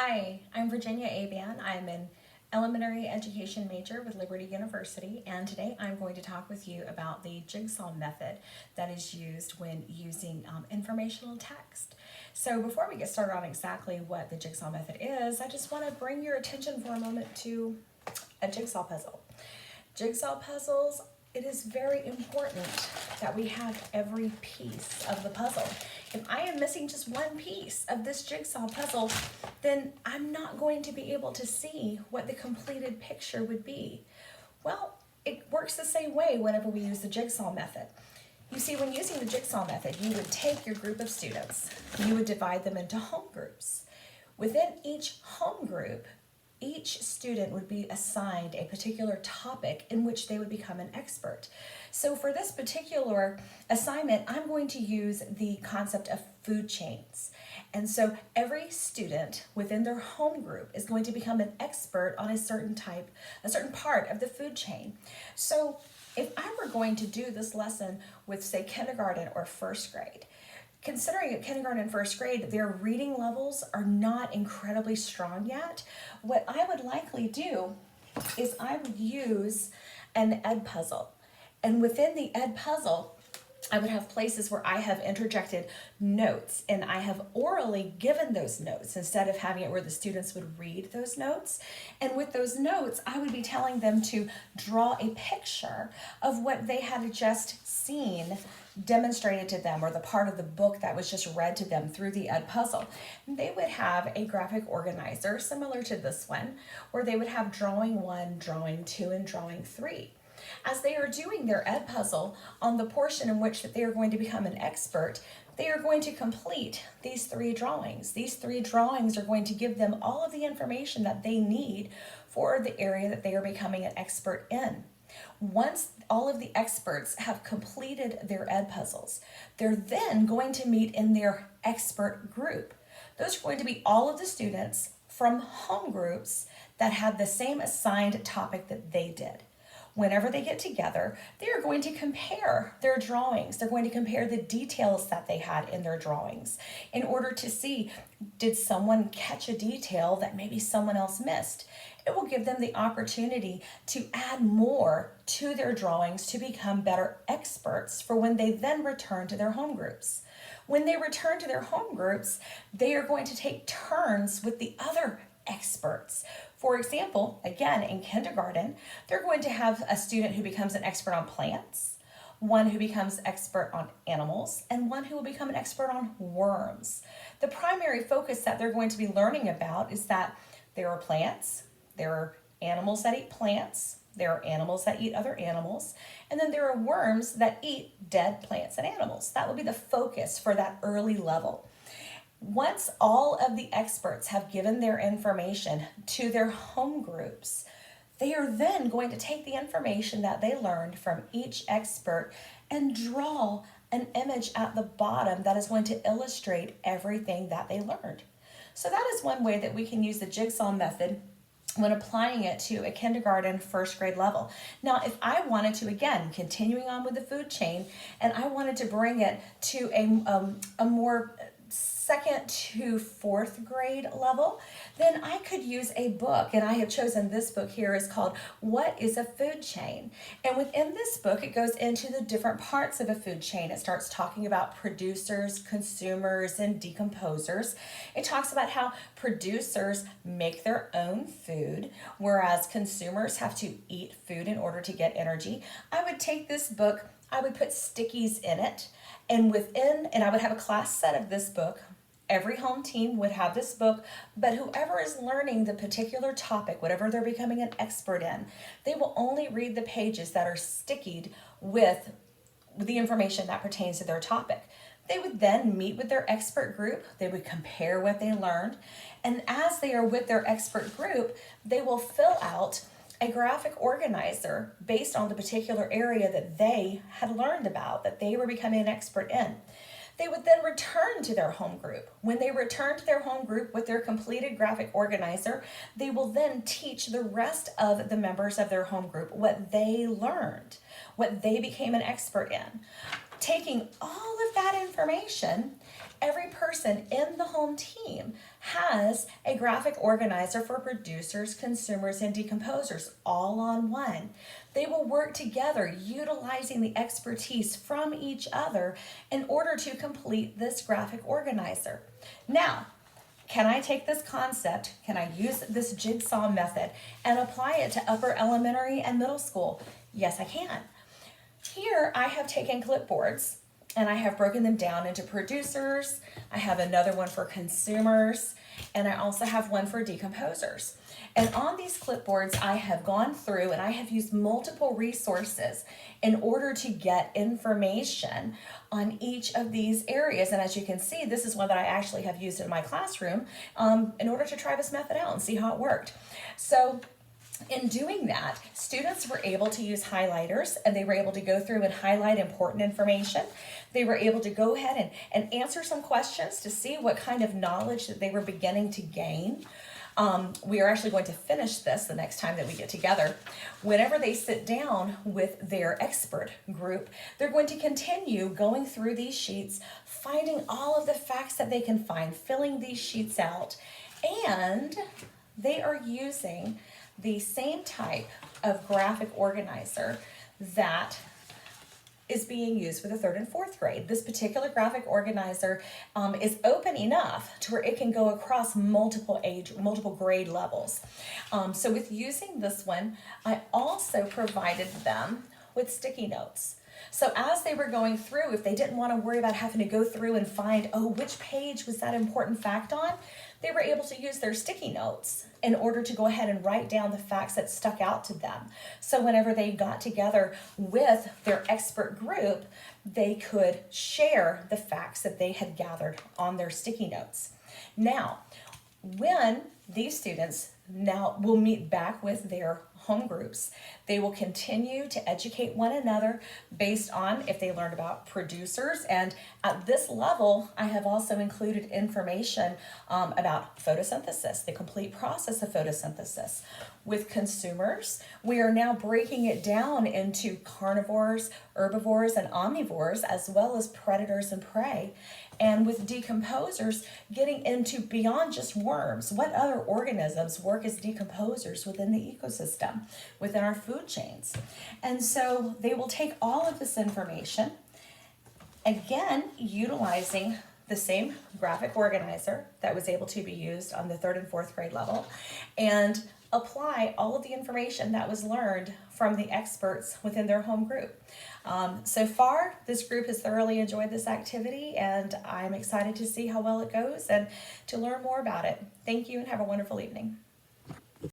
Hi, I'm Virginia Aban. I'm an elementary education major with Liberty University, and today I'm going to talk with you about the jigsaw method that is used when using informational text. So before we get started on exactly what the jigsaw method is, I just want to bring your attention for a moment to a jigsaw puzzle. Jigsaw puzzles, it is very important that we have every piece of the puzzle. If I am missing just one piece of this jigsaw puzzle, then I'm not going to be able to see what the completed picture would be. Well, it works the same way whenever we use the jigsaw method. You see, when using the jigsaw method, you would take your group of students, you would divide them into home groups. Within each home group, each student would be assigned a particular topic in which they would become an expert. So for this particular assignment, I'm going to use the concept of food chains. And so every student within their home group is going to become an expert on a certain part of the food chain. So if I were going to do this lesson with, say, kindergarten or first grade, considering at kindergarten and first grade, their reading levels are not incredibly strong yet, what I would likely do is I would use an ed puzzle. And within the ed puzzle, I would have places where I have interjected notes and I have orally given those notes instead of having it where the students would read those notes. And with those notes, I would be telling them to draw a picture of what they had just seen demonstrated to them, or the part of the book that was just read to them through the ed puzzle. And they would have a graphic organizer similar to this one, where they would have drawing 1, drawing 2, and drawing 3. As they are doing their ed puzzle on the portion in which that they are going to become an expert, they are going to complete these 3 drawings. These 3 drawings are going to give them all of the information that they need for the area that they are becoming an expert in. Once all of the experts have completed their ed puzzles, they're then going to meet in their expert group. Those are going to be all of the students from home groups that had the same assigned topic that they did. Whenever they get together, they are going to compare their drawings. They're going to compare the details that they had in their drawings in order to see, did someone catch a detail that maybe someone else missed? It will give them the opportunity to add more to their drawings to become better experts for when they then return to their home groups. When they return to their home groups, they are going to take turns with the other experts. For example, again, in kindergarten, they're going to have a student who becomes an expert on plants, one who becomes expert on animals, and one who will become an expert on worms. The primary focus that they're going to be learning about is that there are plants, there are animals that eat plants, there are animals that eat other animals, and then there are worms that eat dead plants and animals. That will be the focus for that early level. Once all of the experts have given their information to their home groups, they are then going to take the information that they learned from each expert and draw an image at the bottom that is going to illustrate everything that they learned. So that is one way that we can use the jigsaw method when applying it to a kindergarten first grade level. Now, if I wanted to, again, continuing on with the food chain, and I wanted to bring it to a more second to fourth grade level, then I could use a book, and I have chosen this book here. Is called What is a Food Chain? And within this book, it goes into the different parts of a food chain. It starts talking about producers, consumers, and decomposers. It talks about how producers make their own food, whereas consumers have to eat food in order to get energy. I would take this book, I would put stickies in it, and I would have a class set of this book. Every home team would have this book, but whoever is learning the particular topic, whatever they're becoming an expert in, they will only read the pages that are stickied with the information that pertains to their topic. They would then meet with their expert group. They would compare what they learned. And as they are with their expert group, they will fill out a graphic organizer based on the particular area that they had learned about, that they were becoming an expert in. They would then return to their home group. When they return to their home group with their completed graphic organizer, they will then teach the rest of the members of their home group what they learned, what they became an expert in. Taking all of that information every person in the home team has a graphic organizer for producers, consumers, and decomposers all on one. They will work together utilizing the expertise from each other in order to complete this graphic organizer. Now, can I take this concept, can I use this jigsaw method and apply it to upper elementary and middle school? Yes, I can. Here I have taken clipboards and I have broken them down into producers. I have another one for consumers, and I also have one for decomposers. And on these clipboards, I have gone through and I have used multiple resources in order to get information on each of these areas. And as you can see, this is one that I actually have used in my classroom in order to try this method out and see how it worked. So in doing that, students were able to use highlighters, and they were able to go through and highlight important information. They were able to go ahead and answer some questions to see what kind of knowledge that they were beginning to gain. We are actually going to finish this the next time that we get together. Whenever they sit down with their expert group, they're going to continue going through these sheets, finding all of the facts that they can find, filling these sheets out, and they are using the same type of graphic organizer that is being used for the 3rd and 4th grade. This particular graphic organizer is open enough to where it can go across multiple grade levels. So with using this one, I also provided them with sticky notes. So as they were going through, if they didn't want to worry about having to go through and find, oh, which page was that important fact on, they were able to use their sticky notes in order to go ahead and write down the facts that stuck out to them. So whenever they got together with their expert group, they could share the facts that they had gathered on their sticky notes. Now, when these students now will meet back with their home groups, they will continue to educate one another based on if they learned about producers. And at this level, I have also included information about photosynthesis, the complete process of photosynthesis. With consumers, we are now breaking it down into carnivores, herbivores, and omnivores, as well as predators and prey. And with decomposers, getting into beyond just worms, what other organisms work as decomposers within the ecosystem, within our food chains. And so they will take all of this information, again, utilizing the same graphic organizer that was able to be used on the 3rd and 4th grade level, and apply all of the information that was learned from the experts within their home group. So far, this group has thoroughly enjoyed this activity, and I'm excited to see how well it goes and to learn more about it. Thank you and have a wonderful evening.